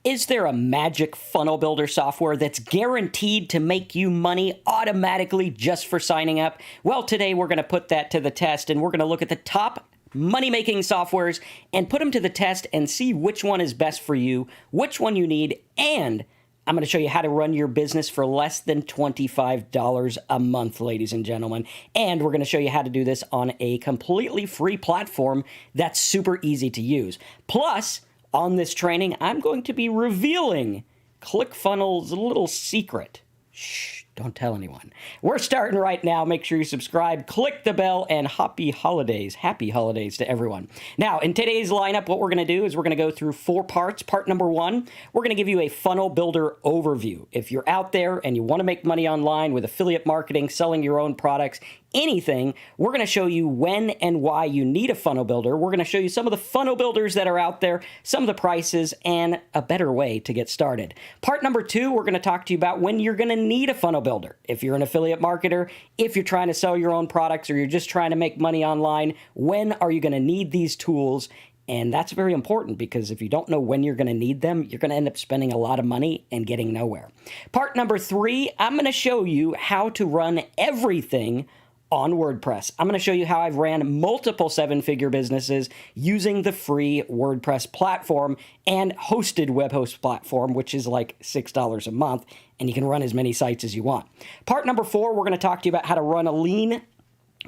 Is there a magic funnel builder software that's guaranteed to make you money automatically just for signing up? Well, today we're going to put that to the test, and we're going to look at the top money-making softwares and put them to the test and see which one is best for you, which one you need, and I'm going to show you how to run your business for less than $25 a month, ladies and gentlemen. And we're going to show you how to do this on a completely free platform that's super easy to use. Plus, on this training, I'm going to be revealing Clickfunnels' little secret. Shh, don't tell anyone. We're starting right now. Make sure you subscribe, click the bell, and happy holidays. Happy holidays to everyone. Now, in today's lineup, what we're going to do is we're going to go through 4 parts. Part number 1, we're going to give you a funnel builder overview. If you're out there and you want to make money online with affiliate marketing, selling your own products, anything, we're going to show you when and why you need a funnel builder. We're going to show you some of the funnel builders that are out there, some of the prices, and a better way to get started. Part number 2, we're going to talk to you about when you're going to need a funnel builder. If you're an affiliate marketer, if you're trying to sell your own products, or you're just trying to make money online, when are you going to need these tools? And that's very important, because if you don't know when you're going to need them, you're going to end up spending a lot of money and getting nowhere. Part number 3, I'm going to show you how to run everything on WordPress. I'm going to show you how I've ran multiple 7-figure businesses using the free WordPress platform and hosted web host platform, which is like $6 a month, and you can run as many sites as you want. Part number 4, we're going to talk to you about how to run a lean,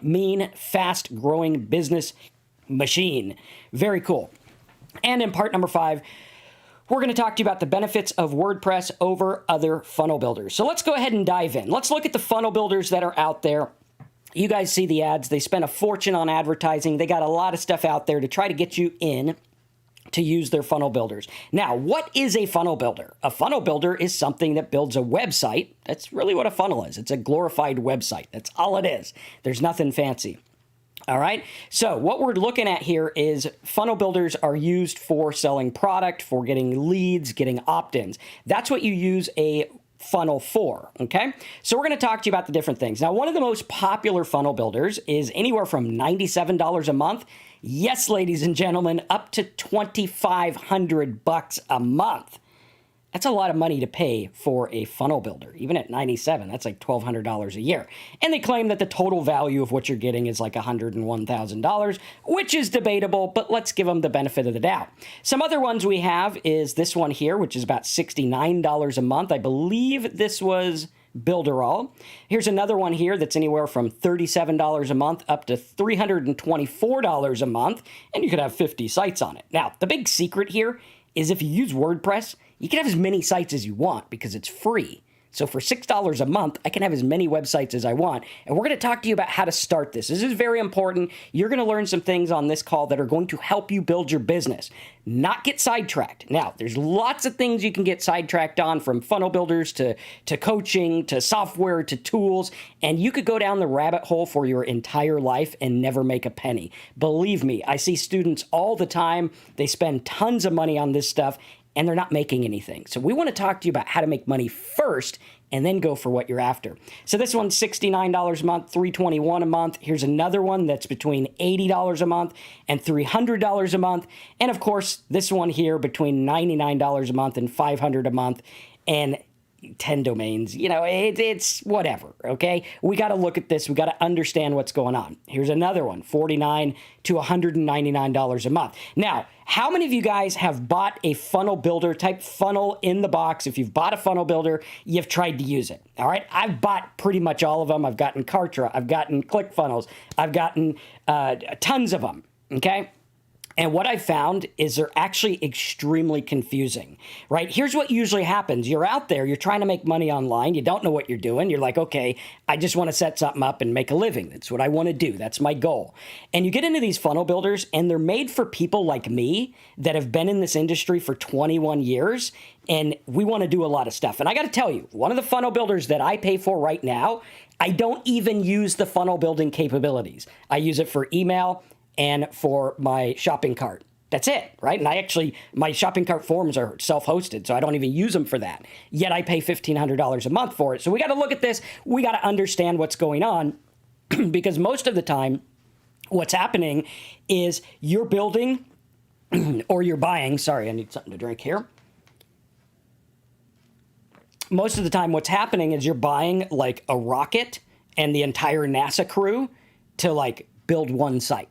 mean, fast-growing business machine. Very cool. And in part number 5, we're going to talk to you about the benefits of WordPress over other funnel builders. So let's go ahead and dive in. Let's look at the funnel builders that are out there. You guys see the ads. They spend a fortune on advertising. They got a lot of stuff out there to try to get you in to use their funnel builders. Now, what is a funnel builder? A funnel builder is something that builds a website. That's really what a funnel is. It's a glorified website. That's all it is. There's nothing fancy. All right. So what we're looking at here is funnel builders are used for selling product, for getting leads, getting opt-ins. That's what you use a funnel for, okay? So we're going to talk to you about the different things. Now, one of the most popular funnel builders is anywhere from $97 a month. Yes, ladies and gentlemen, up to $2,500 a month. That's a lot of money to pay for a funnel builder. Even at $97, that's like $1,200 a year. And they claim that the total value of what you're getting is like $101,000, which is debatable, but let's give them the benefit of the doubt. Some other ones we have is this one here, which is about $69 a month. I believe this was builderall. Here's another one here that's anywhere from $37 a month up to $324 a month, and you could have 50 sites on it. Now, the big secret here is if you use WordPress, you can have as many sites as you want because it's free. So for $6 a month, I can have as many websites as I want. And we're going to talk to you about how to start this. This is very important. You're going to learn some things on this call that are going to help you build your business, not get sidetracked. Now, there's lots of things you can get sidetracked on, from funnel builders to coaching, to software, to tools. And you could go down the rabbit hole for your entire life and never make a penny. Believe me, I see students all the time. They spend tons of money on this stuff, and they're not making anything. So we want to talk to you about how to make money first and then go for what you're after. So this one's $69 a month, $321 a month. Here's another one that's between $80 a month and $300 a month. And of course, this one here between $99 a month and $500 a month. And 10 domains, you know, it's whatever, okay? We got to look at this. We got to understand what's going on. Here's another one, $49 to $199 a month. Now, how many of you guys have bought a funnel builder type funnel in the box? If you've bought a funnel builder, you've tried to use it, all right? I've bought pretty much all of them. I've gotten Kartra, I've gotten Clickfunnels, I've gotten tons of them, okay? And what I found is they're actually extremely confusing, right? Here's what usually happens. You're out there, you're trying to make money online. You don't know what you're doing. You're like, okay, I just want to set something up and make a living. That's what I want to do. That's my goal. And you get into these funnel builders, and they're made for people like me that have been in this industry for 21 years, and we want to do a lot of stuff. And I got to tell you, one of the funnel builders that I pay for right now, I don't even use the funnel building capabilities. I use it for email and for my shopping cart. That's it, right? And my shopping cart forms are self-hosted, so I don't even use them for that. Yet I pay $1,500 a month for it. So we got to look at this. We got to understand what's going on because most of the time what's happening is you're building or you're buying. Sorry, I need something to drink here. most of the time what's happening is you're buying like a rocket and the entire NASA crew to like build one site.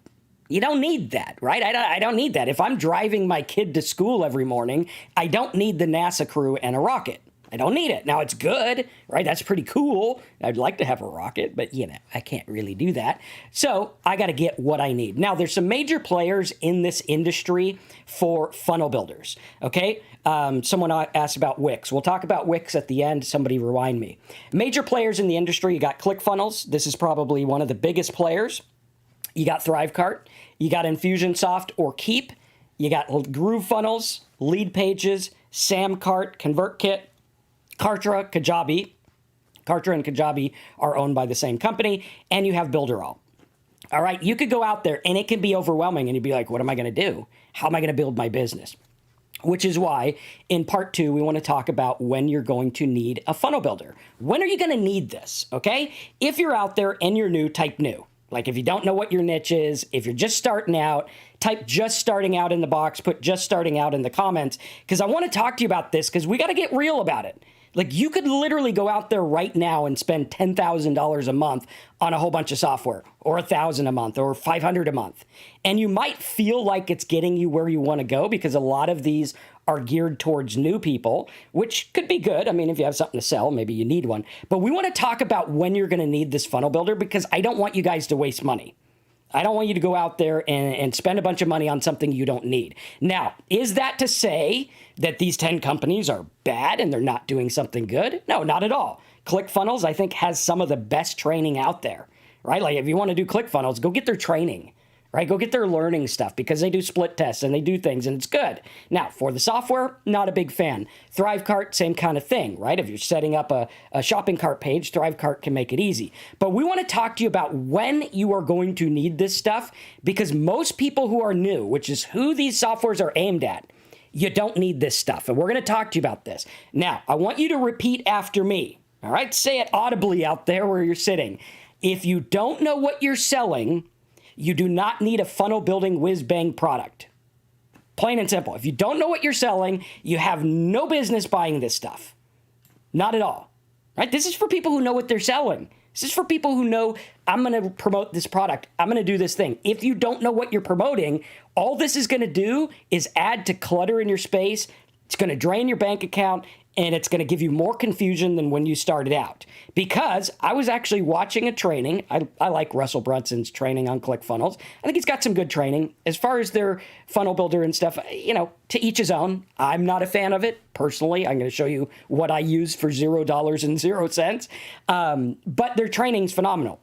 You don't need that, right? I don't need that. If I'm driving my kid to school every morning, I don't need the NASA crew and a rocket. I don't need it. Now, it's good, right? That's pretty cool. I'd like to have a rocket, but, I can't really do that. So I got to get what I need. Now, there's some major players in this industry for funnel builders, okay? Someone asked about Wix. We'll talk about Wix at the end. Somebody rewind me. Major players in the industry, you got Clickfunnels. This is probably one of the biggest players. You got Thrivecart. You got Infusionsoft or Keep. You got GrooveFunnels, Lead Pages, Samcart, ConvertKit, Kartra, Kajabi. Kartra and Kajabi are owned by the same company, and you have builderall. All right, you could go out there, and it can be overwhelming, and you'd be like, what am I going to do? How am I going to build my business? Which is why, in part 2, we want to talk about when you're going to need a funnel builder. When are you going to need this, okay? If you're out there and you're new, type new. Like if you don't know what your niche is, if you're just starting out, type just starting out in the box, put just starting out in the comments, because I want to talk to you about this because we got to get real about it. Like you could literally go out there right now and spend $10,000 a month on a whole bunch of software, or $1,000 a month, or $500 a month. And you might feel like it's getting you where you want to go because a lot of these are geared towards new people, which could be good. I mean, if you have something to sell, maybe you need one. But we want to talk about when you're going to need this funnel builder because I don't want you guys to waste money. I don't want you to go out there and spend a bunch of money on something you don't need. Now, is that to say that these 10 companies are bad and they're not doing something good? No, not at all. Clickfunnels, I think, has some of the best training out there, right? Like if you want to do Clickfunnels, go get their training, right? Go get their learning stuff because they do split tests and they do things and it's good. Now, for the software, not a big fan. Thrivecart, same kind of thing, right? If you're setting up a shopping cart page, Thrivecart can make it easy. But we want to talk to you about when you are going to need this stuff because most people who are new, which is who these softwares are aimed at, you don't need this stuff. And we're going to talk to you about this. Now, I want you to repeat after me, all right? Say it audibly out there where you're sitting. If you don't know what you're selling, you do not need a funnel building whiz-bang product. Plain and simple. If you don't know what you're selling, you have no business buying this stuff. Not at all. Right? This is for people who know what they're selling. This is for people who know, I'm going to promote this product. I'm going to do this thing. If you don't know what you're promoting, all this is going to do is add to clutter in your space. It's going to drain your bank account, and it's going to give you more confusion than when you started out. Because I was actually watching a training. I like Russell Brunson's training on ClickFunnels. I think he's got some good training. As far as their funnel builder and stuff, to each his own. I'm not a fan of it. Personally, I'm going to show you what I use for $0.00. But their training's phenomenal.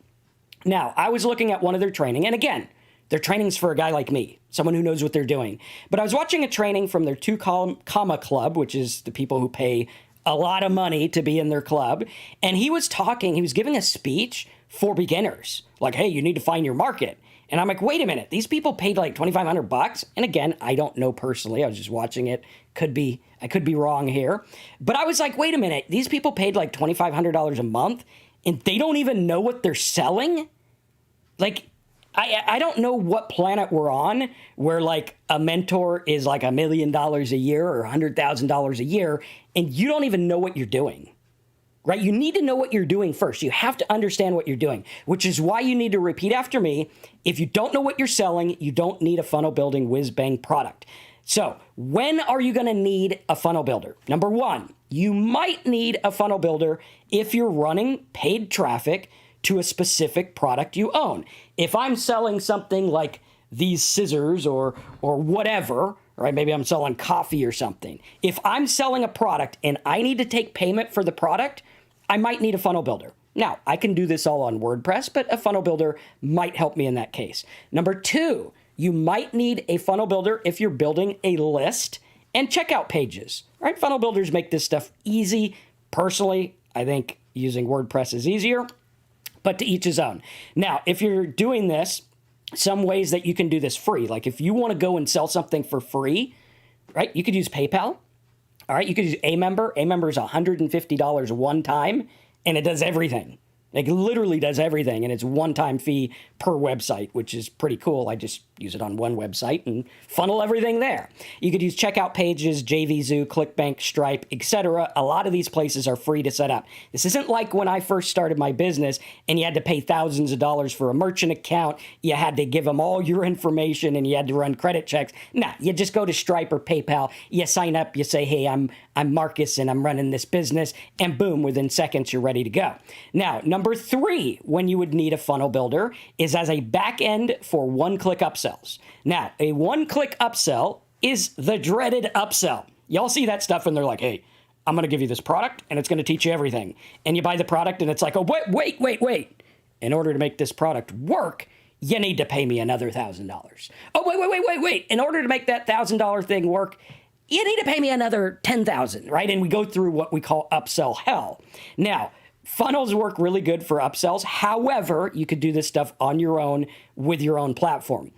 Now, I was looking at one of their training, and again, their training's for a guy like me, someone who knows what they're doing. But I was watching a training from their 2 Comma Club, which is the people who pay a lot of money to be in their club. And he was giving a speech for beginners. Like, hey, you need to find your market. And I'm like, wait a minute, these people paid like $2,500. And again, I don't know personally. I was just watching it. I could be wrong here. But I was like, wait a minute, these people paid like $2,500 a month and they don't even know what they're selling? Like, I don't know what planet we're on where like a mentor is like $1 million a year or $100,000 a year, and you don't even know what you're doing, right? You need to know what you're doing first. You have to understand what you're doing, which is why you need to repeat after me. If you don't know what you're selling, you don't need a funnel building whiz-bang product. So when are you going to need a funnel builder? Number 1, you might need a funnel builder if you're running paid traffic to a specific product you own. If I'm selling something like these scissors or whatever, right? Maybe I'm selling coffee or something. If I'm selling a product and I need to take payment for the product, I might need a funnel builder. Now, I can do this all on WordPress, but a funnel builder might help me in that case. Number 2, you might need a funnel builder if you're building a list and checkout pages, right? Funnel builders make this stuff easy. Personally, I think using WordPress is easier, but to each his own. Now, if you're doing this, some ways that you can do this free, like if you want to go and sell something for free, right? You could use PayPal. All right, you could use Amember. Amember is $150 one time, and it does everything. Like literally does everything, and it's one-time fee per website, which is pretty cool. I just use it on one website and funnel everything there. You could use checkout pages, JVZoo, ClickBank, Stripe, etc. A lot of these places are free to set up. This isn't like when I first started my business and you had to pay thousands of dollars for a merchant account. You had to give them all your information and you had to run credit checks. Nah, you just go to Stripe or PayPal. You sign up. You say, hey, I'm Marcus and I'm running this business. And boom, within seconds, you're ready to go. Now, number 3, when you would need a funnel builder is as a back end for one-click upsells. Now, a one-click upsell is the dreaded upsell. Y'all see that stuff and they're like, hey, I'm going to give you this product and it's going to teach you everything. And you buy the product and it's like, oh, wait. In order to make this product work, you need to pay me another $1,000. Oh, wait. In order to make that $1,000 thing work, you need to pay me another $10,000, right? And we go through what we call upsell hell. Now, funnels work really good for upsells. However, you could do this stuff on your own with your own platform.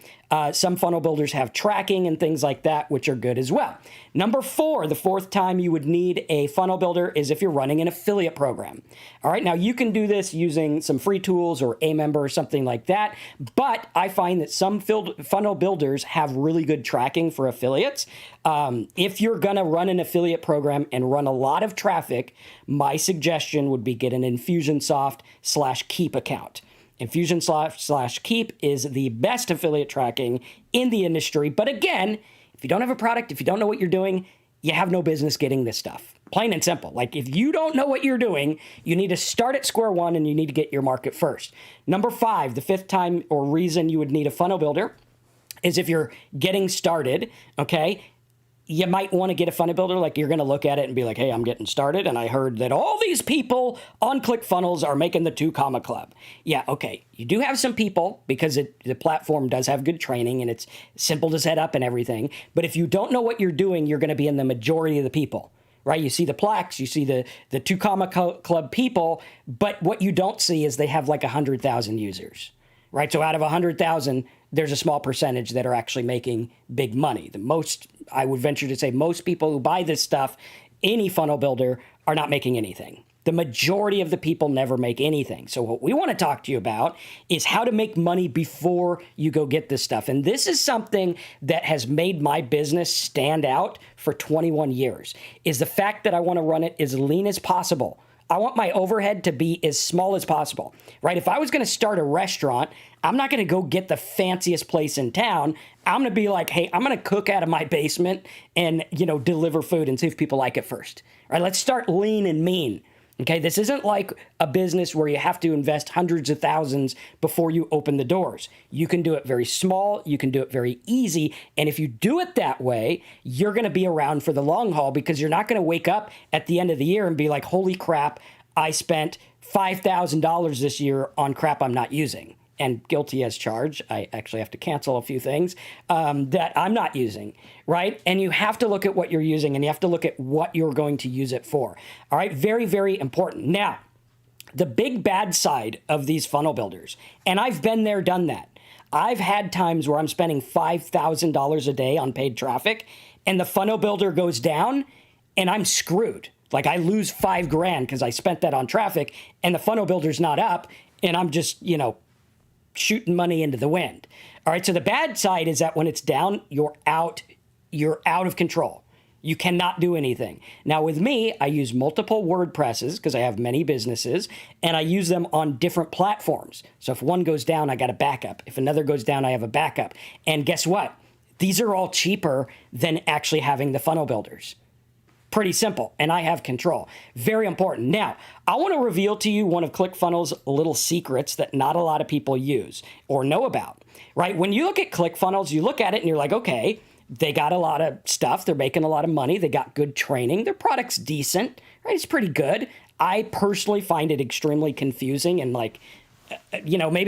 Some funnel builders have tracking and things like that, which are good as well. Number 4, the 4th time you would need a funnel builder is if you're running an affiliate program. All right, now you can do this using some free tools or Aemember or something like that, but I find that some funnel builders have really good tracking for affiliates. If you're going to run an affiliate program and run a lot of traffic, my suggestion would be get an Infusionsoft/Keep account. Infusionsoft/Keep is the best affiliate tracking in the industry. But again, if you don't have a product, if you don't know what you're doing, you have no business getting this stuff. Plain and simple. Like if you don't know what you're doing, you need to start at square one and you need to get your market first. Number 5, the 5th time or reason you would need a funnel builder is if you're getting started, okay? You might want to get a funnel builder, like you're going to look at it and be like, hey, I'm getting started, and I heard that all these people on Clickfunnels are making the 2 comma club. Yeah, okay. You do have some people because the platform does have good training and it's simple to set up and everything. But if you don't know what you're doing, you're going to be in the majority of the people, right? You see the plaques, you see the 2 comma club people, but what you don't see is they have like 100,000 users, right? So out of 100,000, there's a small percentage that are actually making big money. I would venture to say most people who buy this stuff, any funnel builder, are not making anything. The majority of the people never make anything. So what we want to talk to you about is how to make money before you go get this stuff. And this is something that has made my business stand out for 21 years, is the fact that I want to run it as lean as possible. I want my overhead to be as small as possible, right? If I was going to start a restaurant, I'm not going to go get the fanciest place in town. I'm going to be like, hey, I'm going to cook out of my basement and, deliver food and see if people like it first. All right, let's start lean and mean. Okay, this isn't like a business where you have to invest hundreds of thousands before you open the doors. You can do it very small. You can do it very easy. And if you do it that way, you're going to be around for the long haul because you're not going to wake up at the end of the year and be like, holy crap, I spent $5,000 this year on crap I'm not using. And guilty as charged, I actually have to cancel a few things that I'm not using, right? And you have to look at what you're using and you have to look at what you're going to use it for. All right, very, very important. Now, the big bad side of these funnel builders, and I've been there, done that. I've had times where I'm spending $5,000 a day on paid traffic and the funnel builder goes down and I'm screwed. Like I lose $5,000 because I spent that on traffic and the funnel builder's not up and I'm just, shooting money into the wind. All right, so the bad side is that when it's down, you're out of control. You cannot do anything. Now with me, I use multiple WordPresses because I have many businesses and I use them on different platforms. So if one goes down, I got a backup. If another goes down, I have a backup. And guess what? These are all cheaper than actually having the funnel builders. Pretty simple, and I have control. Very important. Now, I want to reveal to you one of ClickFunnels' little secrets that not a lot of people use or know about, right? When you look at ClickFunnels, you look at it and you're like, okay, they got a lot of stuff. They're making a lot of money. They got good training. Their product's decent, right? It's pretty good. I personally find it extremely confusing and maybe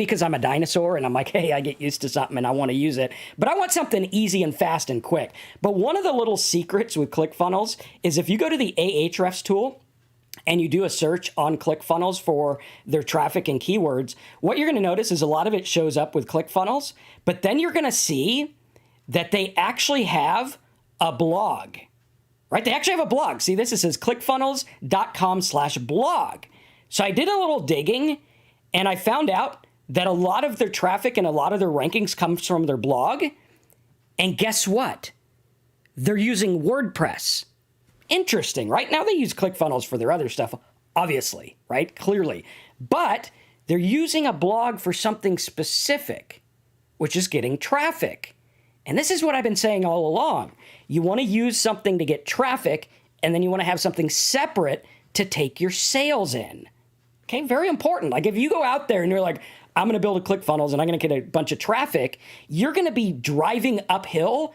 because I'm a dinosaur and I'm like, hey, I get used to something and I want to use it, but I want something easy and fast and quick. But one of the little secrets with ClickFunnels is if you go to the Ahrefs tool and you do a search on ClickFunnels for their traffic and keywords, what you're going to notice is a lot of it shows up with ClickFunnels, but then you're going to see that they actually have a blog, right? They actually have a blog. See this? It says clickfunnels.com/blog. So I did a little digging and I found out that a lot of their traffic and a lot of their rankings comes from their blog. And guess what? They're using WordPress. Interesting, right? Now they use Clickfunnels for their other stuff, obviously, right? Clearly. But they're using a blog for something specific, which is getting traffic. And this is what I've been saying all along. You want to use something to get traffic, and then you want to have something separate to take your sales in. Okay, very important. Like if you go out there and you're like, I'm going to build a ClickFunnels and I'm going to get a bunch of traffic, you're going to be driving uphill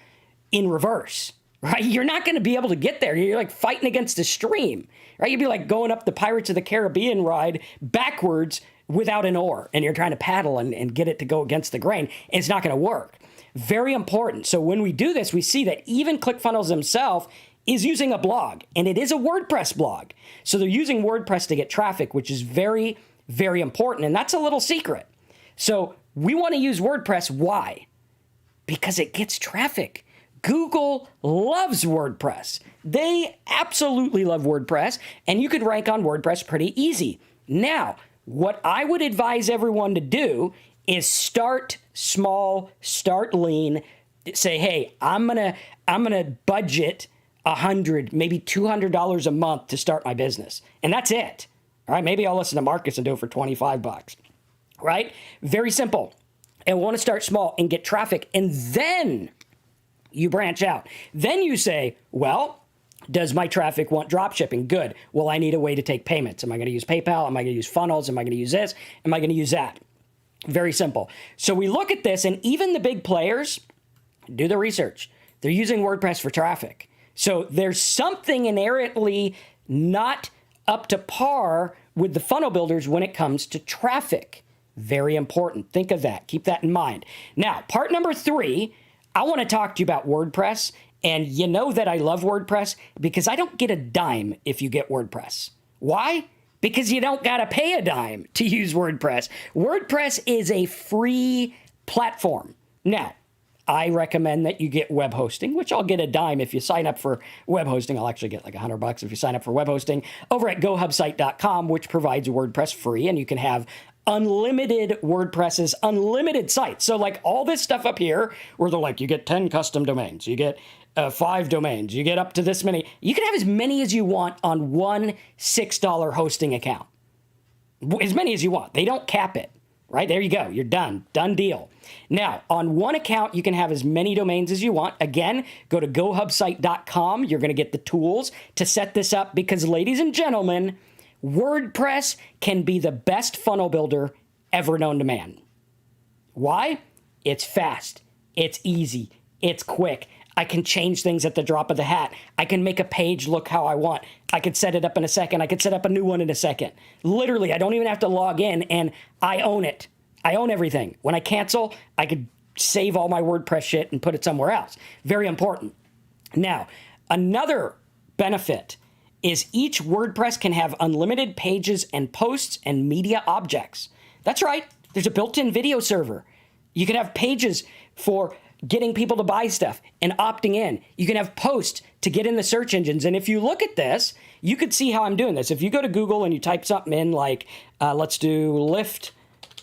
in reverse, right? You're not going to be able to get there. You're like fighting against a stream, right? You'd be like going up the Pirates of the Caribbean ride backwards without an oar, and you're trying to paddle and get it to go against the grain. It's not going to work. Very important. So when we do this, we see that even ClickFunnels himself is using a blog, and it is a WordPress blog. So they're using WordPress to get traffic, which is very, very important. And that's a little secret. So we want to use WordPress. Why? Because it gets traffic. Google loves WordPress. They absolutely love WordPress, and you could rank on WordPress pretty easy. Now, what I would advise everyone to do is start small, start lean, say, hey, I'm gonna budget $100, maybe $200 a month to start my business. And that's it. All right. Maybe I'll listen to Marcus and do it for $25, right? Very simple. And want to start small and get traffic. And then you branch out. Then you say, well, does my traffic want drop shipping? Good. Well, I need a way to take payments. Am I going to use PayPal? Am I going to use funnels? Am I going to use this? Am I going to use that? Very simple. So we look at this, and even the big players do the research. They're using WordPress for traffic. So there's something inherently not up to par with the funnel builders when it comes to traffic. Very important. Think of that. Keep that in mind. Now, part number 3, I want to talk to you about WordPress. And you know that I love WordPress because I don't get a dime if you get WordPress. Why? Because you don't got to pay a dime to use WordPress. WordPress is a free platform. Now, I recommend that you get web hosting, which I'll get a dime if you sign up for web hosting. I'll actually get like $100 if you sign up for web hosting over at gohubsite.com, which provides WordPress free, and you can have unlimited WordPresses, unlimited sites. So like all this stuff up here where they're like, you get 10 custom domains, you get 5 domains, you get up to this many. You can have as many as you want on one $6 hosting account. As many as you want. They don't cap it. Right? There you go. You're done. Done deal. Now, on one account, you can have as many domains as you want. Again, go to gohubsite.com. You're going to get the tools to set this up because, ladies and gentlemen, WordPress can be the best funnel builder ever known to man. Why? It's fast. It's easy. It's quick. I can change things at the drop of the hat. I can make a page look how I want. I could set it up in a second. I could set up a new one in a second. Literally, I don't even have to log in, and I own it. I own everything. When I cancel, I could save all my WordPress shit and put it somewhere else. Very important. Now, another benefit is each WordPress can have unlimited pages and posts and media objects. That's right. There's a built-in video server. You can have pages for getting people to buy stuff and opting in. You can have posts to get in the search engines. And if you look at this, you could see how I'm doing this. If you go to Google and you type something in like, let's do Lyft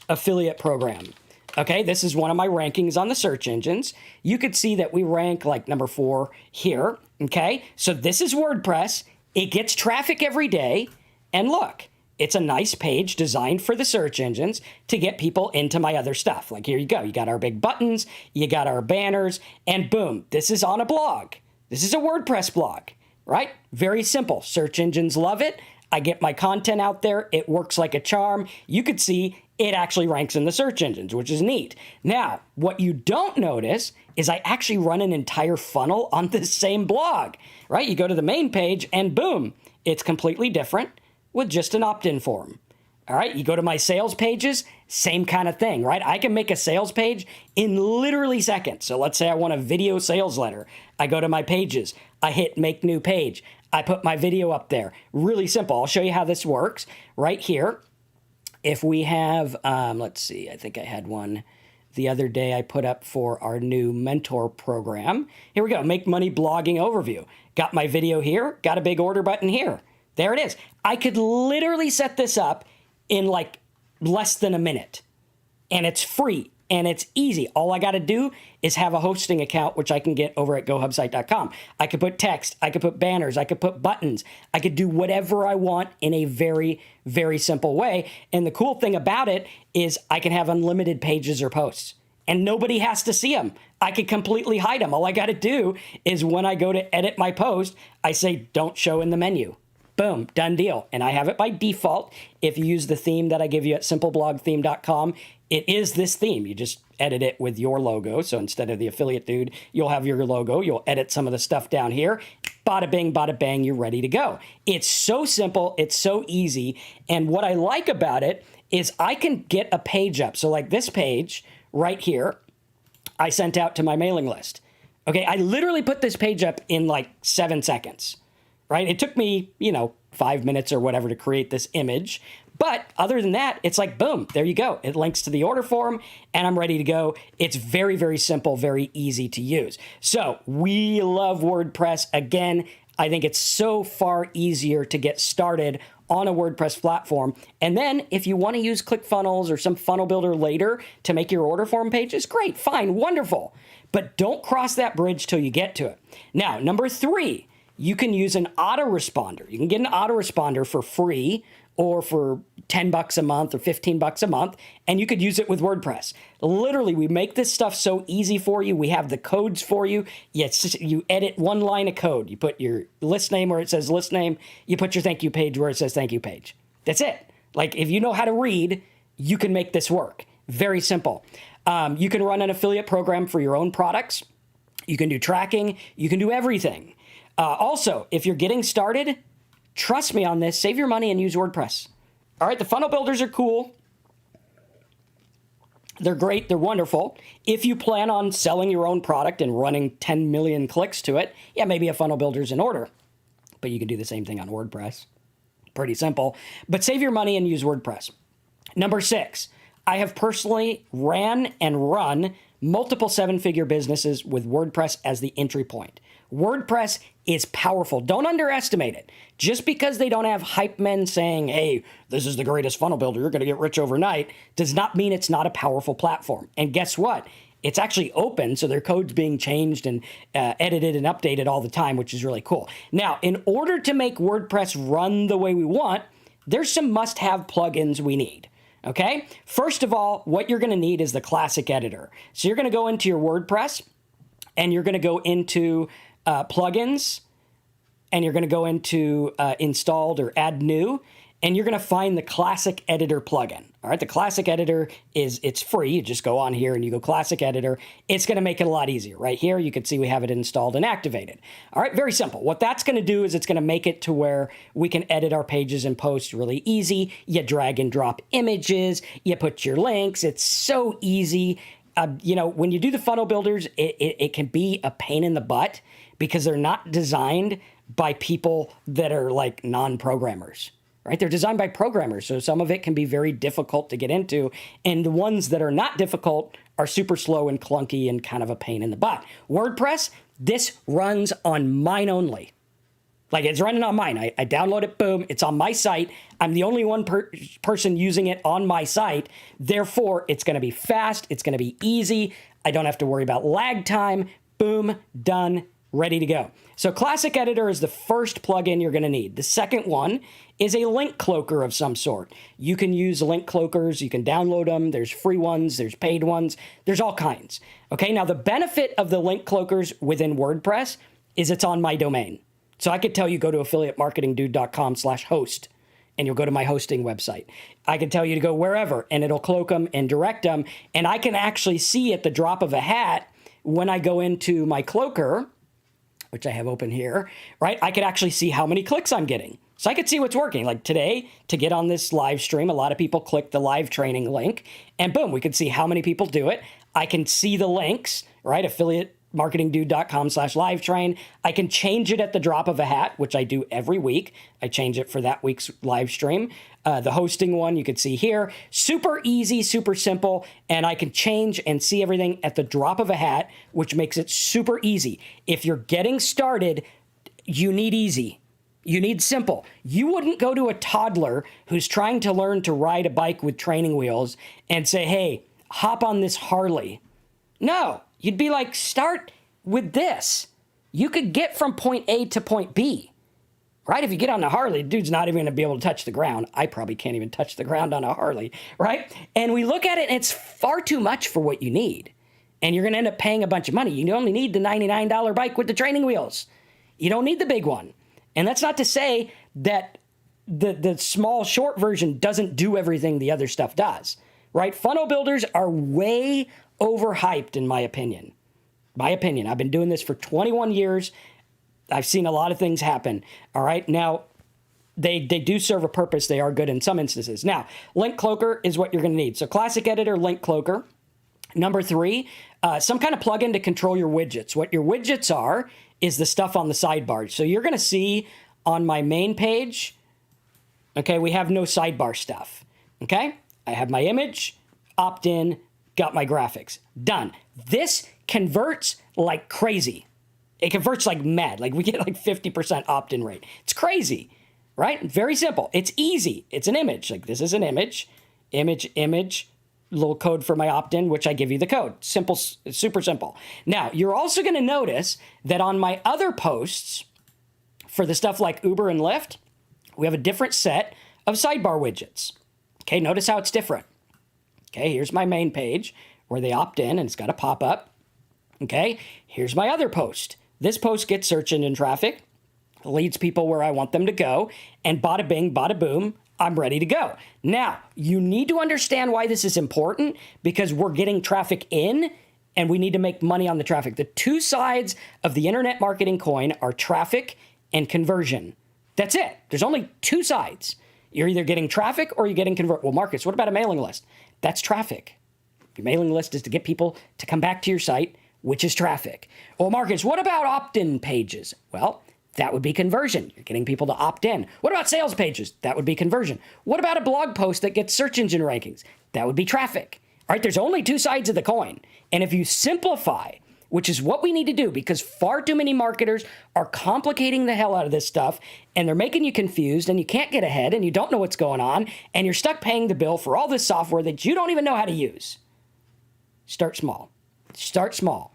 affiliate program. Okay, this is one of my rankings on the search engines. You could see that we rank like number 4 here. Okay, so this is WordPress. It gets traffic every day. And look, it's a nice page designed for the search engines to get people into my other stuff. Like here you go. You got our big buttons, you got our banners, and boom, this is on a blog. This is a WordPress blog, right? Very simple. Search engines love it. I get my content out there. It works like a charm. You could see it actually ranks in the search engines, which is neat. Now, what you don't notice is I actually run an entire funnel on this same blog, right? You go to the main page and boom, it's completely different with just an opt-in form. All right, you go to my sales pages, same kind of thing, right? I can make a sales page in literally seconds. So let's say I want a video sales letter. I go to my pages, I hit make new page. I put my video up there. Really simple. I'll show you how this works right here. If we have, let's see, I think I had one the other day I put up for our new mentor program. Here we go, make money blogging overview. Got my video here, got a big order button here. There it is. I could literally set this up in like less than a minute. and it's free and it's easy. All I got to do is have a hosting account, which I can get over at gohubsite.com. I could put text, I could put banners, I could put buttons, I could do whatever I want in a very, very simple way. And the cool thing about it is I can have unlimited pages or posts, and nobody has to see them. I could completely hide them. All I got to do is when I go to edit my post, I say, don't show in the menu. Boom, done deal. And I have it by default. If you use the theme that I give you at simpleblogtheme.com, it is this theme. You just edit it with your logo. So instead of the affiliate dude, you'll have your logo. You'll edit some of the stuff down here. Bada bing, bada bang, you're ready to go. It's so simple. It's so easy. And what I like about it is I can get a page up. So like this page right here, I sent out to my mailing list. Okay, I literally put this page up in like 7 seconds. Right? It took me, 5 minutes or whatever to create this image. But other than that, it's like, boom, there you go. It links to the order form and I'm ready to go. It's very, very simple, very easy to use. So we love WordPress. Again, I think it's so far easier to get started on a WordPress platform. And then if you want to use Clickfunnels or some funnel builder later to make your order form pages, great, fine, wonderful. But don't cross that bridge till you get to it. Now, number 3, you can use an autoresponder. You can get an autoresponder for free or for $10 a month or $15 a month, and you could use it with WordPress. Literally, we make this stuff so easy for you. We have the codes for you. Yes, you edit one line of code. You put your list name where it says list name. You put your thank you page where it says thank you page. That's it. Like, if you know how to read, you can make this work. Very simple. You can run an affiliate program for your own products. You can do tracking. You can do everything. Also, if you're getting started, trust me on this, save your money and use WordPress. All right, the funnel builders are cool. They're great. They're wonderful. If you plan on selling your own product and running 10 million clicks to it, yeah, maybe a funnel builder's in order. But you can do the same thing on WordPress. Pretty simple. But save your money and use WordPress. Number 6, I have personally ran and run multiple 7-figure businesses with WordPress as the entry point. WordPress is powerful. Don't underestimate it. Just because they don't have hype men saying, hey, this is the greatest funnel builder, you're going to get rich overnight, does not mean it's not a powerful platform. And guess what? It's actually open, so their code's being changed and edited and updated all the time, which is really cool. Now, in order to make WordPress run the way we want, there's some must-have plugins we need. Okay? First of all, what you're going to need is the classic editor. So you're going to go into your WordPress, and you're going to go into plugins, and you're going to go into installed or add new, and you're going to find the classic editor plugin. All right, the classic editor it's free. You just go on here and you go classic editor. It's going to make it a lot easier. Right here, you can see we have it installed and activated. All right, very simple. What that's going to do is it's going to make it to where we can edit our pages and posts really easy. You drag and drop images. You put your links. It's so easy. When you do the funnel builders, it can be a pain in the butt because they're not designed by people that are like non-programmers, right? They're designed by programmers, so some of it can be very difficult to get into, and the ones that are not difficult are super slow and clunky and kind of a pain in the butt. WordPress, this runs on mine only. Like, it's running on mine. I download it, boom, it's on my site. I'm the only one person using it on my site. Therefore, it's going to be fast. It's going to be easy. I don't have to worry about lag time. Boom, done, ready to go. So Classic Editor is the first plugin you're going to need. The second one is a link cloaker of some sort. You can use link cloakers. You can download them. There's free ones. There's paid ones. There's all kinds. Okay, now the benefit of the link cloakers within WordPress is it's on my domain. So I could tell you go to affiliatemarketingdude.com/host and you'll go to my hosting website. I can tell you to go wherever and it'll cloak them and direct them. And I can actually see at the drop of a hat when I go into my cloaker, which I have open here, right? I could actually see how many clicks I'm getting. So I could see what's working. Like today, to get on this live stream, a lot of people click the live training link and boom, we could see how many people do it. I can see the links, right? affiliatemarketingdude.com/livetrain. I can change it at the drop of a hat, which I do every week. I change it for that week's live stream. The hosting one you can see here. Super easy, super simple, and I can change and see everything at the drop of a hat, which makes it super easy. If you're getting started, you need easy. You need simple. You wouldn't go to a toddler who's trying to learn to ride a bike with training wheels and say, hey, hop on this Harley. No, you'd be like, start with this. You could get from point A to point B, right? If you get on a Harley, dude's not even going to be able to touch the ground. I probably can't even touch the ground on a Harley, right? And we look at it, and it's far too much for what you need. And you're going to end up paying a bunch of money. You only need the $99 bike with the training wheels. You don't need the big one. And that's not to say that the small, short version doesn't do everything the other stuff does, right? Funnel builders are way overhyped, in my opinion. I've been doing this for 21 years. I've seen a lot of things happen. All right. Now, they do serve a purpose. They are good in some instances. Now, link cloaker is what you're going to need. So classic editor, link cloaker. Number 3, some kind of plugin to control your widgets. What your widgets are is the stuff on the sidebar. So you're going to see on my main page, okay, we have no sidebar stuff. Okay. I have my image, opt-in, got my graphics. Done. This converts like crazy. It converts like mad. Like we get like 50% opt-in rate. It's crazy, right? Very simple. It's easy. It's an image. Like this is an image, little code for my opt-in, which I give you the code. Simple, super simple. Now, you're also going to notice that on my other posts for the stuff like Uber and Lyft, we have a different set of sidebar widgets. Okay, notice how it's different. Okay, here's my main page where they opt in and it's got a pop-up. Okay, here's my other post. This post gets search engine traffic, leads people where I want them to go, and bada bing, bada boom, I'm ready to go. Now, you need to understand why this is important because we're getting traffic in and we need to make money on the traffic. The two sides of the internet marketing coin are traffic and conversion. That's it. There's only two sides. You're either getting traffic or you're getting convert. Well, Marcus, what about a mailing list? That's traffic. Your mailing list is to get people to come back to your site, which is traffic. Well, Marcus, what about opt-in pages? Well, that would be conversion. You're getting people to opt in. What about sales pages? That would be conversion. What about a blog post that gets search engine rankings? That would be traffic. All right, there's only two sides of the coin. And if you simplify, which is what we need to do because far too many marketers are complicating the hell out of this stuff and they're making you confused and you can't get ahead and you don't know what's going on and you're stuck paying the bill for all this software that you don't even know how to use. Start small. Start small.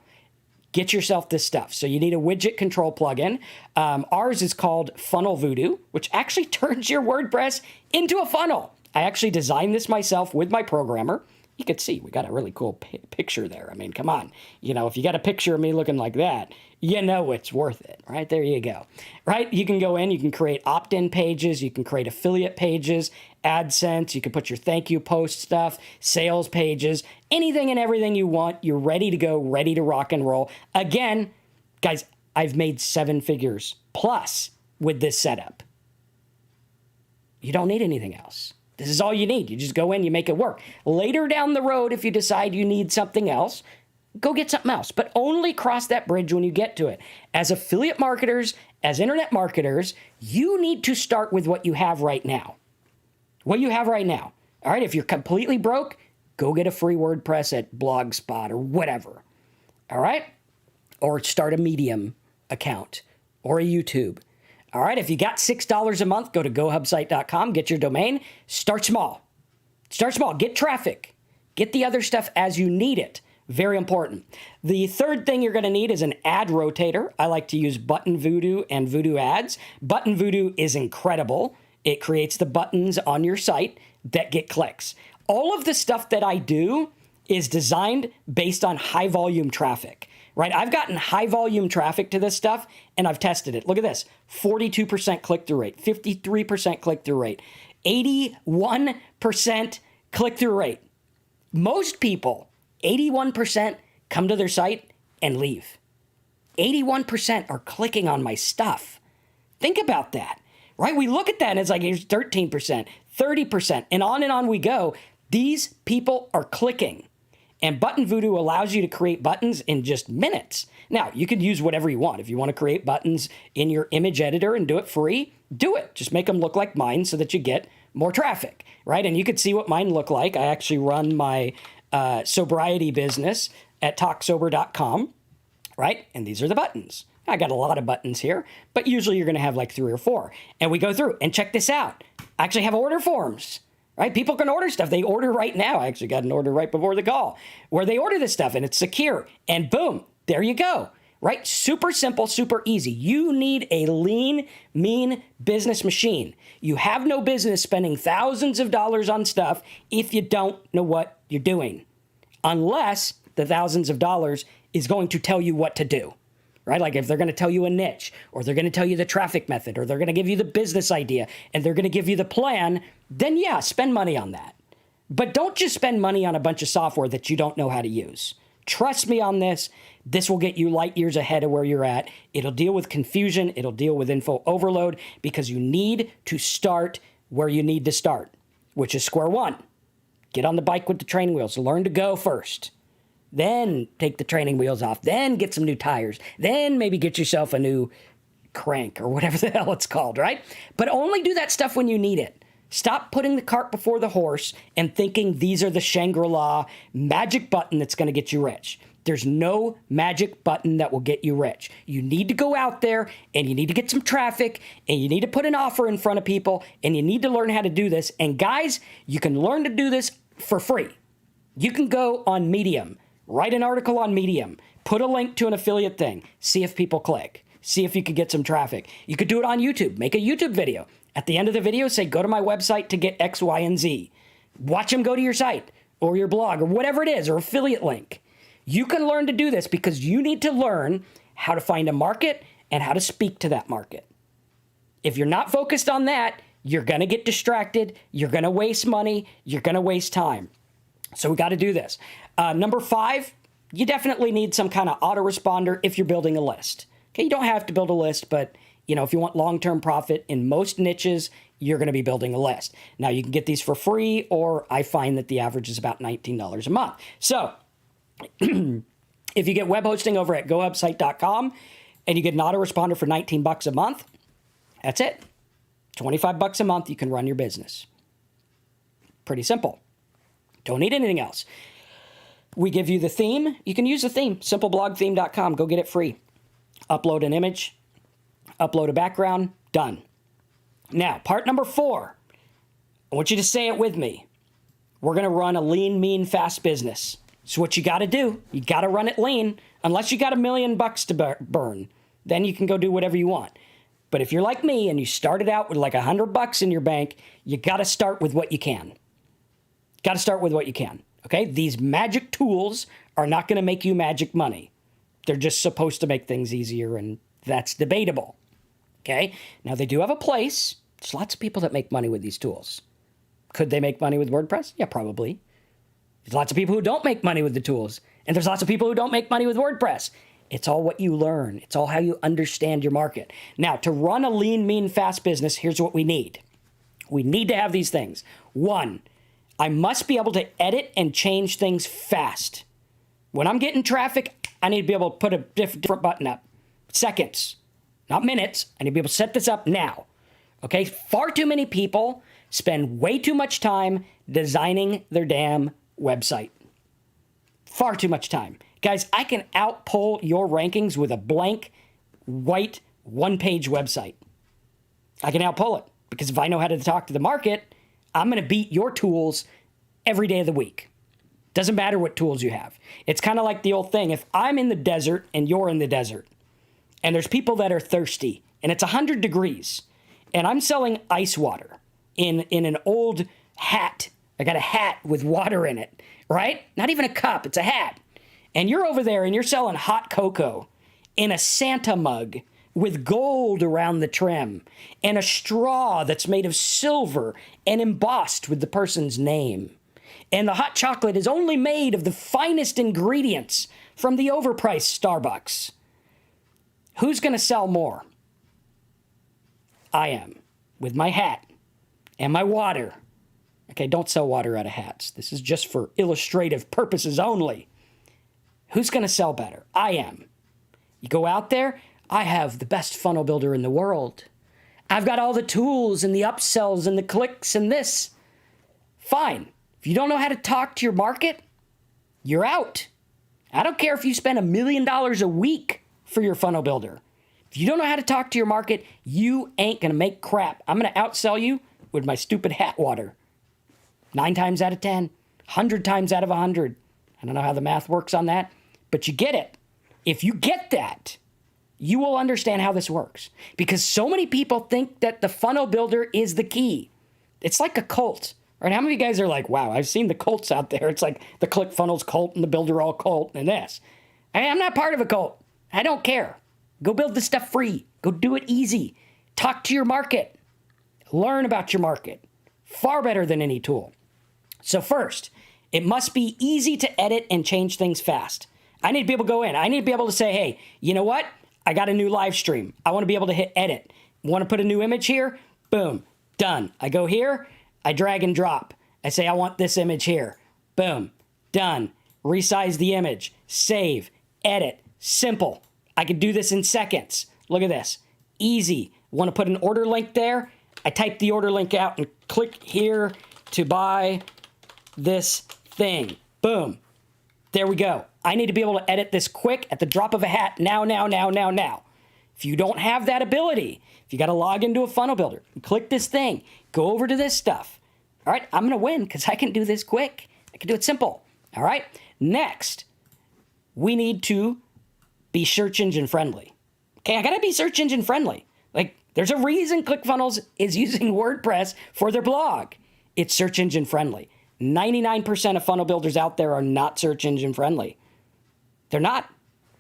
Get yourself this stuff. So you need a widget control plugin. Ours is called Funnel Voodoo, which actually turns your WordPress into a funnel. I actually designed this myself with my programmer. You could see we got a really cool picture there. I mean, come on. You know, if you got a picture of me looking like that, you know it's worth it, right? There you go, right? You can go in, you can create opt-in pages, you can create affiliate pages, AdSense, you can put your thank you post stuff, sales pages, anything and everything you want. You're ready to go, ready to rock and roll. Again, guys, I've made 7 figures plus with this setup. You don't need anything else. This is all you need. You just go in, you make it work. Later down the road, if you decide you need something else, go get something else. But only cross that bridge when you get to it. As affiliate marketers, as internet marketers, you need to start with what you have right now. What you have right now. All right, if you're completely broke, go get a free WordPress at Blogspot or whatever. All right? Or start a Medium account or a YouTube. All right, if you got $6 a month, go to gohubsite.com, get your domain, start small. Start small, get traffic. Get the other stuff as you need it. Very important. The third thing you're going to need is an ad rotator. I like to use Button Voodoo and Voodoo ads. Button Voodoo is incredible. It creates the buttons on your site that get clicks. All of the stuff that I do is designed based on high volume traffic. Right? I've gotten high volume traffic to this stuff and I've tested it. Look at this. 42% click-through rate, 53% click-through rate, 81% click-through rate. Most people, 81% come to their site and leave. 81% are clicking on my stuff. Think about that, right? We look at that and it's like, here's 13%, 30%, and on we go. These people are clicking. And Button Voodoo allows you to create buttons in just minutes. Now, you could use whatever you want. If you want to create buttons in your image editor and do it free, do it. Just make them look like mine so that you get more traffic, right? And you could see what mine look like. I actually run my sobriety business at talksober.com, right? And these are the buttons. I got a lot of buttons here, but usually you're going to have like 3 or 4. And we go through and check this out. I actually have order forms. right? People can order stuff. They order right now. I actually got an order right before the call where they order this stuff and it's secure. And boom, there you go, right? Super simple, super easy. You need a lean, mean business machine. You have no business spending thousands of dollars on stuff if you don't know what you're doing, unless the thousands of dollars is going to tell you what to do. Right? Like if they're going to tell you a niche, or they're going to tell you the traffic method, or they're going to give you the business idea, and they're going to give you the plan, then yeah, spend money on that. But don't just spend money on a bunch of software that you don't know how to use. Trust me on this. This will get you light years ahead of where you're at. It'll deal with confusion. It'll deal with info overload, because you need to start where you need to start, which is square one. Get on the bike with the training wheels. Learn to go first. Then take the training wheels off. Then get some new tires. Then maybe get yourself a new crank or whatever the hell it's called, right? But only do that stuff when you need it. Stop putting the cart before the horse and thinking these are the Shangri-La magic button that's going to get you rich. There's no magic button that will get you rich. You need to go out there and you need to get some traffic and you need to put an offer in front of people and you need to learn how to do this. And guys, you can learn to do this for free. You can go on Medium. Write an article on Medium, put a link to an affiliate thing, see if people click, see if you could get some traffic. You could do it on YouTube, make a YouTube video. At the end of the video, say, go to my website to get X, Y, and Z. Watch them go to your site or your blog or whatever it is, or affiliate link. You can learn to do this because you need to learn how to find a market and how to speak to that market. If you're not focused on that, you're going to get distracted. You're going to waste money. You're going to waste time. So we got to do this. Number 5, you definitely need some kind of autoresponder if you're building a list. Okay, you don't have to build a list, but if you want long-term profit in most niches, you're going to be building a list. Now you can get these for free, or I find that the average is about $19 a month. So if you get web hosting over at gowebsite.com and you get an autoresponder for $19 a month, that's it. $25 a month, you can run your business. Pretty simple. Don't need anything else. We give you the theme. You can use the theme, simpleblogtheme.com. Go get it free. Upload an image, upload a background, done. Now, part number 4. I want you to say it with me. We're going to run a lean, mean, fast business. So what you got to do, you got to run it lean. Unless you got $1 million to burn, then you can go do whatever you want. But if you're like me and you started out with like $100 in your bank, you got to start with what you can. Got to start with what you can. Okay, these magic tools are not going to make you magic money. They're just supposed to make things easier, and that's debatable. Okay, now they do have a place. There's lots of people that make money with these tools. Could they make money with WordPress? Yeah, probably. There's lots of people who don't make money with the tools, and there's lots of people who don't make money with WordPress. It's all what you learn. It's all how you understand your market. Now, to run a lean, mean, fast business, here's what we need. We need to have these things. 1, I must be able to edit and change things fast. When I'm getting traffic, I need to be able to put a different button up. Seconds, not minutes. I need to be able to set this up now. Okay? Far too many people spend way too much time designing their damn website. Far too much time. Guys, I can outpull your rankings with a blank, white, one-page website. I can outpull it because if I know how to talk to the market, I'm going to beat your tools every day of the week. Doesn't matter what tools you have. It's kind of like the old thing. If I'm in the desert and you're in the desert, and there's people that are thirsty, and it's 100 degrees, and I'm selling ice water in an old hat. I got a hat with water in it, right? Not even a cup. It's a hat. And you're over there and you're selling hot cocoa in a Santa mug with gold around the trim and a straw that's made of silver and embossed with the person's name. And the hot chocolate is only made of the finest ingredients from the overpriced Starbucks. Who's going to sell more? I am, with my hat and my water. Okay, don't sell water out of hats. This is just for illustrative purposes only. Who's going to sell better? I am. You go out there, I have the best funnel builder in the world. I've got all the tools and the upsells and the clicks and this. Fine. If you don't know how to talk to your market, you're out. I don't care if you spend $1 million a week for your funnel builder. If you don't know how to talk to your market, you ain't going to make crap. I'm going to outsell you with my stupid hat water. 9 times out of 10, 100 times out of 100. I don't know how the math works on that, but you get it. If you get that, you will understand how this works, because so many people think that the funnel builder is the key. It's like a cult, right? How many of you guys are like, wow, I've seen the cults out there. It's like the Clickfunnels cult and the builderall cult and this. I'm not part of a cult. I don't care. Go build this stuff free. Go do it easy. Talk to your market. Learn about your market. Far better than any tool. So first, it must be easy to edit and change things fast. I need to be able to go in. I need to be able to say, hey, you know what? I got a new live stream. I want to be able to hit edit. Want to put a new image here? Boom, done. I go here, I drag and drop. I say, I want this image here. Boom, done. Resize the image, save, edit, simple. I could do this in seconds. Look at this, easy. Want to put an order link there? I type the order link out and click here to buy this thing. Boom, there we go. I need to be able to edit this quick at the drop of a hat, now. If you don't have that ability, if you got to log into a funnel builder, click this thing, go over to this stuff. All right, I'm going to win because I can do this quick. I can do it simple. All right, next, we need to be search engine friendly. Okay, I got to be search engine friendly. Like, there's a reason Clickfunnels is using WordPress for their blog. It's search engine friendly. 99% of funnel builders out there are not search engine friendly. They're not,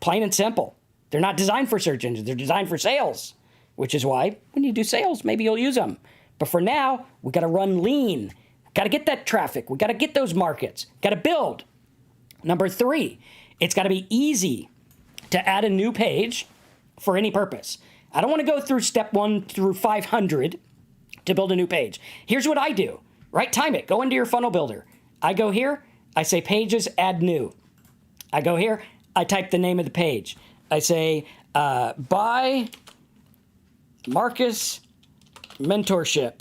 plain and simple. They're not designed for search engines. They're designed for sales, which is why when you do sales, maybe you'll use them. But for now, we got to run lean. Got to get that traffic. We got to get those markets. Got to build. Number 3, it's got to be easy to add a new page for any purpose. I don't want to go through step 1 through 500 to build a new page. Here's what I do. Right, time it. Go into your funnel builder. I go here. I say pages, add new. I go here. I type the name of the page. I say, buy Marcus mentorship,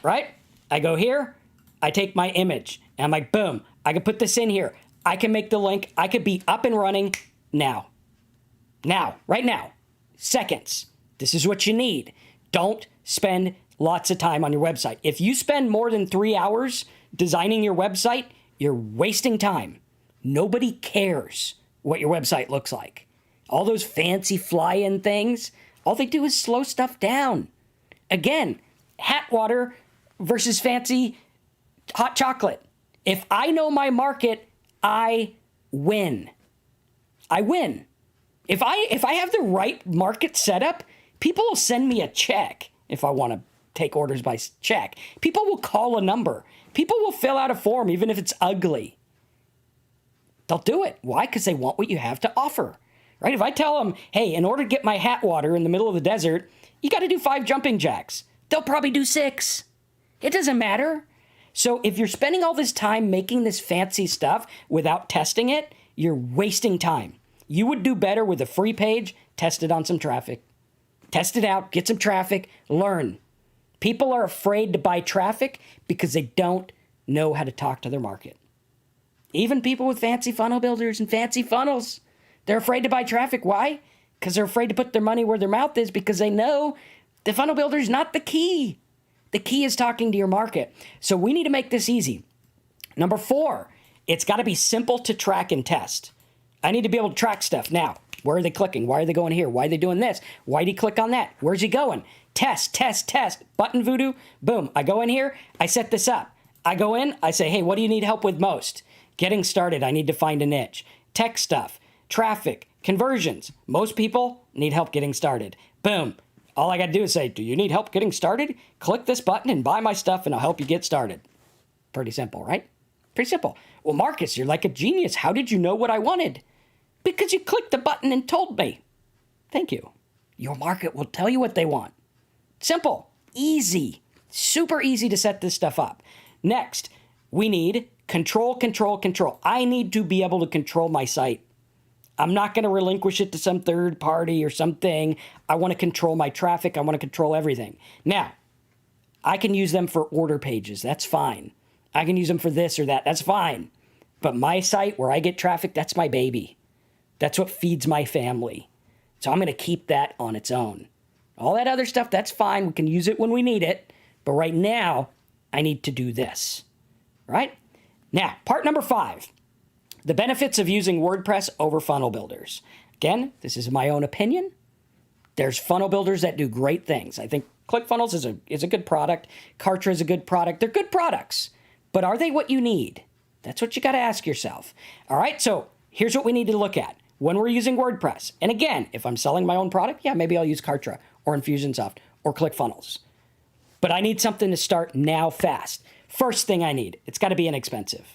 right? I go here. I take my image and I'm like, boom, I can put this in here. I can make the link. I could be up and running now. Now, right now, seconds. This is what you need. Don't spend lots of time on your website. If you spend more than 3 hours designing your website, you're wasting time. Nobody cares what your website looks like. All those fancy fly-in things, all they do is slow stuff down. Again, hat water versus fancy hot chocolate. If I know my market, I win. I win. If I have the right market setup, people will send me a check if I want to take orders by check. People will call a number. People will fill out a form even if it's ugly. They'll do it. Why? Because they want what you have to offer, right? If I tell them, hey, in order to get my hat water in the middle of the desert, you got to do 5 jumping jacks. They'll probably do 6. It doesn't matter. So if you're spending all this time making this fancy stuff without testing it, you're wasting time. You would do better with a free page, test it on some traffic. Test it out, get some traffic, learn. People are afraid to buy traffic because they don't know how to talk to their market. Even people with fancy funnel builders and fancy funnels, they're afraid to buy traffic. Why? Because they're afraid to put their money where their mouth is, because they know the funnel builder is not the key. The key is talking to your market. So we need to make this easy. Number 4, it's got to be simple to track and test. I need to be able to track stuff. Now, where are they clicking? Why are they going here? Why are they doing this? Why did he click on that? Where's he going? Test, test, test. Button Voodoo. Boom. I go in here. I set this up. I go in. I say, hey, what do you need help with most? Getting started. I need to find a niche. Tech stuff. Traffic. Conversions. Most people need help getting started. Boom. All I got to do is say, do you need help getting started? Click this button and buy my stuff and I'll help you get started. Pretty simple, right? Pretty simple. Well, Marcus, you're like a genius. How did you know what I wanted? Because you clicked the button and told me. Thank you. Your market will tell you what they want. Simple, easy, super easy to set this stuff up. Next, we need control, control, control. I need to be able to control my site. I'm not going to relinquish it to some third party or something. I want to control my traffic. I want to control everything. Now, I can use them for order pages. That's fine. I can use them for this or that. That's fine. But my site where I get traffic, that's my baby. That's what feeds my family. So I'm going to keep that on its own. All that other stuff, that's fine. We can use it when we need it. But right now, I need to do this. right? Now, part number 5, the benefits of using WordPress over funnel builders. Again, this is my own opinion. There's funnel builders that do great things. I think Clickfunnels is a good product. Kartra is a good product. They're good products, but are they what you need? That's what you got to ask yourself. All right, so here's what we need to look at when we're using WordPress. And again, if I'm selling my own product, yeah, maybe I'll use Kartra or Infusionsoft or Clickfunnels. But I need something to start now fast. First thing I need, it's got to be inexpensive.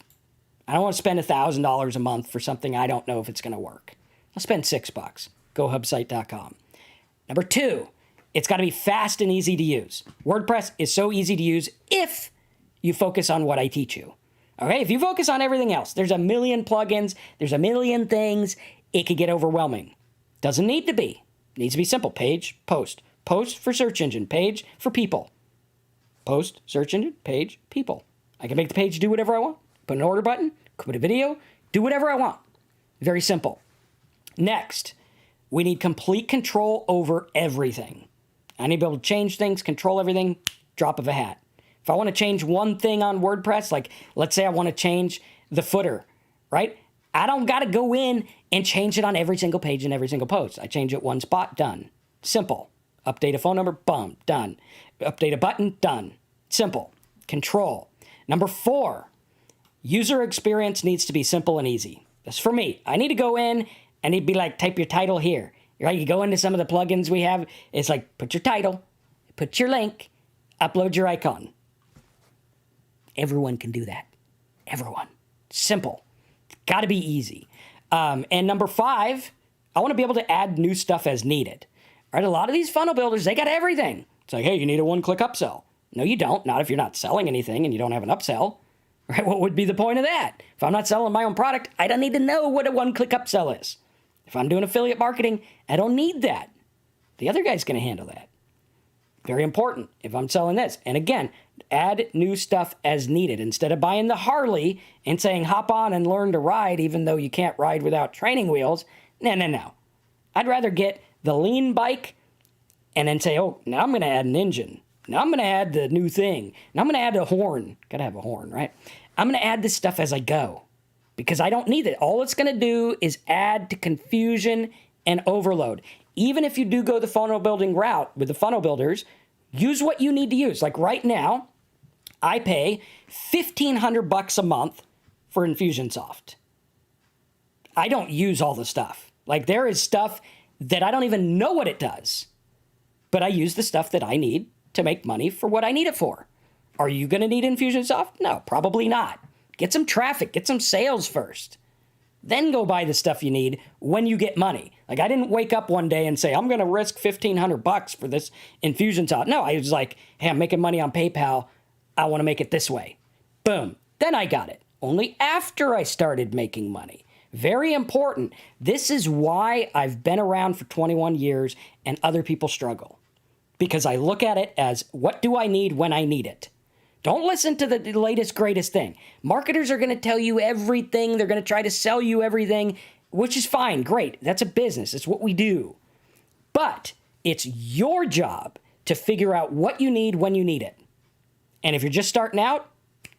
I don't want to spend $1,000 a month for something I don't know if it's going to work. I'll spend $6. GoHubSite.com. Number 2, it's got to be fast and easy to use. WordPress is so easy to use if you focus on what I teach you. Okay, if you focus on everything else, there's a million plugins, there's a million things, it could get overwhelming. Doesn't need to be. It needs to be simple. Page, post. Post for search engine, page for people. Post, search engine, page, people. I can make the page do whatever I want. Put an order button, put a video, do whatever I want. Very simple. Next, we need complete control over everything. I need to be able to change things, control everything, drop of a hat. If I want to change one thing on WordPress, like let's say I want to change the footer, right? I don't got to go in and change it on every single page and every single post. I change it one spot, done. Simple. Update a phone number, boom, done. Update a button, done. Simple. Control. Number 4, user experience needs to be simple and easy. That's for me. I need to go in and it'd be like, type your title here. Right? You go into some of the plugins we have, it's like, put your title, put your link, upload your icon. Everyone can do that. Everyone. Simple. Got to be easy. And number 5, I want to be able to add new stuff as needed. Right? A lot of these funnel builders, they got everything. It's like, hey, you need a one-click upsell. No, you don't. Not if you're not selling anything and you don't have an upsell. Right? What would be the point of that? If I'm not selling my own product, I don't need to know what a one-click upsell is. If I'm doing affiliate marketing, I don't need that. The other guy's going to handle that. Very important if I'm selling this. And again, add new stuff as needed. Instead of buying the Harley and saying, hop on and learn to ride, even though you can't ride without training wheels. No. I'd rather get the lean bike and then say, oh, now I'm going to add an engine. Now I'm going to add the new thing. Now I'm going to add a horn. Got to have a horn, right? I'm going to add this stuff as I go because I don't need it. All it's going to do is add to confusion and overload. Even if you do go the funnel building route with the funnel builders, use what you need to use. Like right now, I pay $1,500 a month for Infusionsoft. I don't use all the stuff. Like there is stuff that I don't even know what it does, but I use the stuff that I need to make money for what I need it for. Are you going to need Infusionsoft? No, probably not. Get some traffic, get some sales first. Then go buy the stuff you need when you get money. Like I didn't wake up one day and say, I'm going to risk $1,500 for this Infusionsoft. No, I was like, hey, I'm making money on PayPal. I want to make it this way. Boom. Then I got it. Only after I started making money. Very important. This is why I've been around for 21 years and other people struggle. Because I look at it as, what do I need when I need it? Don't listen to the latest, greatest thing. Marketers are going to tell you everything. They're going to try to sell you everything, which is fine. Great. That's a business. It's what we do. But it's your job to figure out what you need when you need it. And if you're just starting out,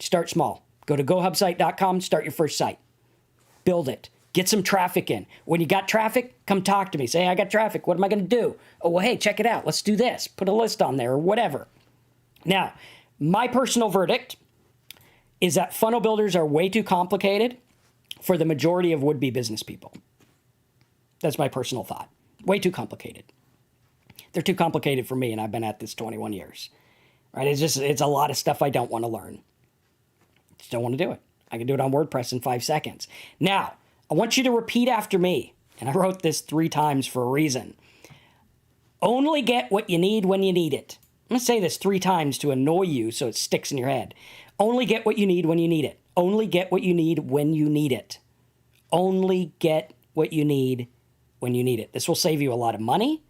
start small. Go to GoHubSite.com, start your first site. Build it. Get some traffic in. When you got traffic, come talk to me. Say, hey, I got traffic. What am I going to do? Oh, well, hey, check it out. Let's do this. Put a list on there or whatever. Now, my personal verdict is that funnel builders are way too complicated for the majority of would-be business people. That's my personal thought. Way too complicated. They're too complicated for me, and I've been at this 21 years. Right? It's a lot of stuff I don't want to learn. Just don't want to do it. I can do it on WordPress in 5 seconds. Now, I want you to repeat after me, and I wrote this 3 times for a reason. Only get what you need when you need it. I'm going to say this 3 times to annoy you so it sticks in your head. Only get what you need when you need it. Only get what you need when you need it. Only get what you need when you need it. This will save you a lot of money.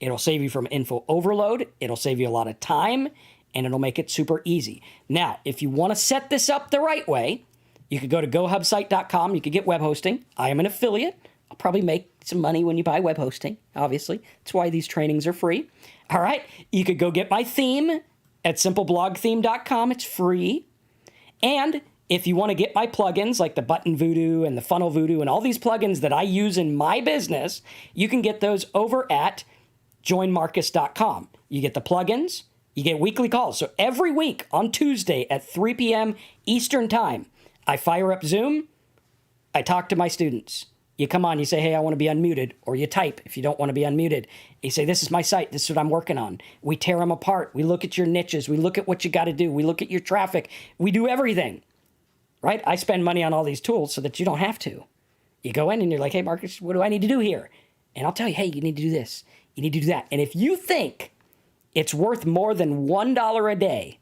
It'll save you from info overload. It'll save you a lot of time, and it'll make it super easy. Now, if you want to set this up the right way, you could go to GoHubSite.com. You could get web hosting. I am an affiliate. I'll probably make some money when you buy web hosting, obviously. That's why these trainings are free. All right. You could go get my theme at simpleblogtheme.com. It's free. And if you want to get my plugins like the button Voodoo and the funnel Voodoo and all these plugins that I use in my business, you can get those over at joinmarcus.com. You get the plugins, you get weekly calls. So every week on Tuesday at 3 p.m. Eastern Time, I fire up Zoom, I talk to my students. You come on, you say, hey, I want to be unmuted, or you type if you don't want to be unmuted. You say, this is my site, this is what I'm working on. We tear them apart. We look at your niches. We look at what you got to do. We look at your traffic. We do everything, right? I spend money on all these tools so that you don't have to. You go in and you're like, hey, Marcus, what do I need to do here? And I'll tell you, hey, you need to do this. You need to do that. And if you think it's worth more than $1 a day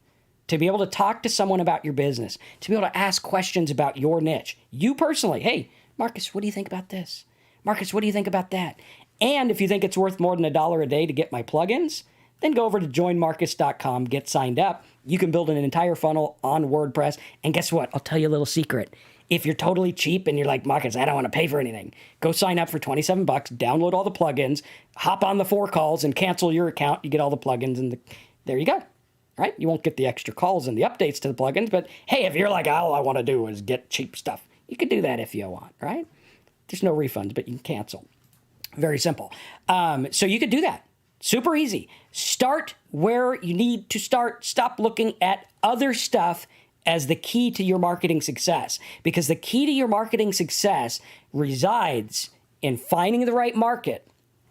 to be able to talk to someone about your business, to be able to ask questions about your niche, you personally, hey, Marcus, what do you think about this? Marcus, what do you think about that? And if you think it's worth more than $1 a day to get my plugins, then go over to joinmarcus.com, get signed up. You can build an entire funnel on WordPress. And guess what? I'll tell you a little secret. If you're totally cheap and you're like, Marcus, I don't want to pay for anything, go sign up for $27, download all the plugins, hop on the 4 calls and cancel your account. You get all the plugins and there you go. Right? You won't get the extra calls and the updates to the plugins, but hey, if you're like, all I want to do is get cheap stuff, you could do that if you want, right? There's no refunds, but you can cancel. Very simple. So you could do that. Super easy. Start where you need to start. Stop looking at other stuff as the key to your marketing success, because the key to your marketing success resides in finding the right market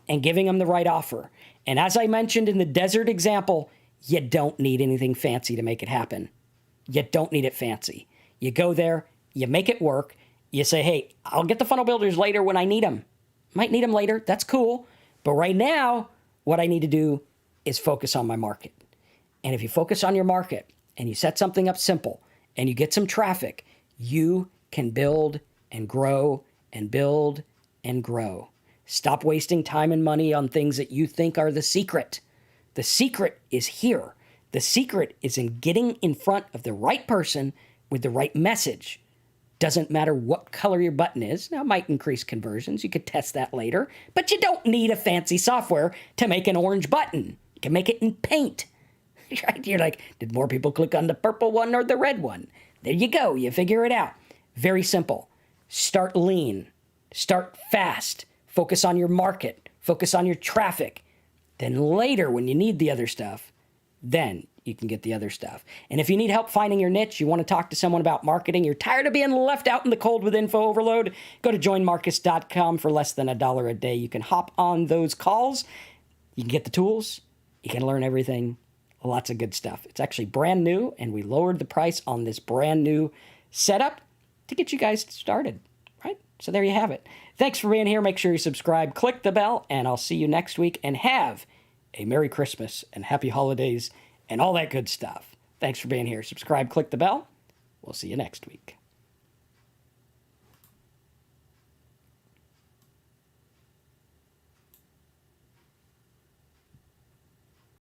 and giving them the right offer. And as I mentioned in the desert example, you don't need anything fancy to make it happen. You don't need it fancy. You go there, you make it work. You say, hey, I'll get the funnel builders later when I need them. Might need them later. That's cool. But right now, what I need to do is focus on my market. And if you focus on your market and you set something up simple and you get some traffic, you can build and grow and build and grow. Stop wasting time and money on things that you think are the secret. The secret is here. The secret is in getting in front of the right person with the right message. Doesn't matter what color your button is. Now, it might increase conversions. You could test that later. But you don't need a fancy software to make an orange button. You can make it in Paint. Right? You're like, did more people click on the purple one or the red one? There you go. You figure it out. Very simple. Start lean. Start fast. Focus on your market. Focus on your traffic. Then later, when you need the other stuff, then you can get the other stuff. And if you need help finding your niche, you want to talk to someone about marketing, you're tired of being left out in the cold with info overload, go to joinmarcus.com for less than $1 a day. You can hop on those calls. You can get the tools. You can learn everything. Lots of good stuff. It's actually brand new, and we lowered the price on this brand new setup to get you guys started, right? So there you have it. Thanks for being here. Make sure you subscribe, click the bell, and I'll see you next week. And have a Merry Christmas and Happy Holidays and all that good stuff. Thanks for being here. Subscribe, click the bell. We'll see you next week.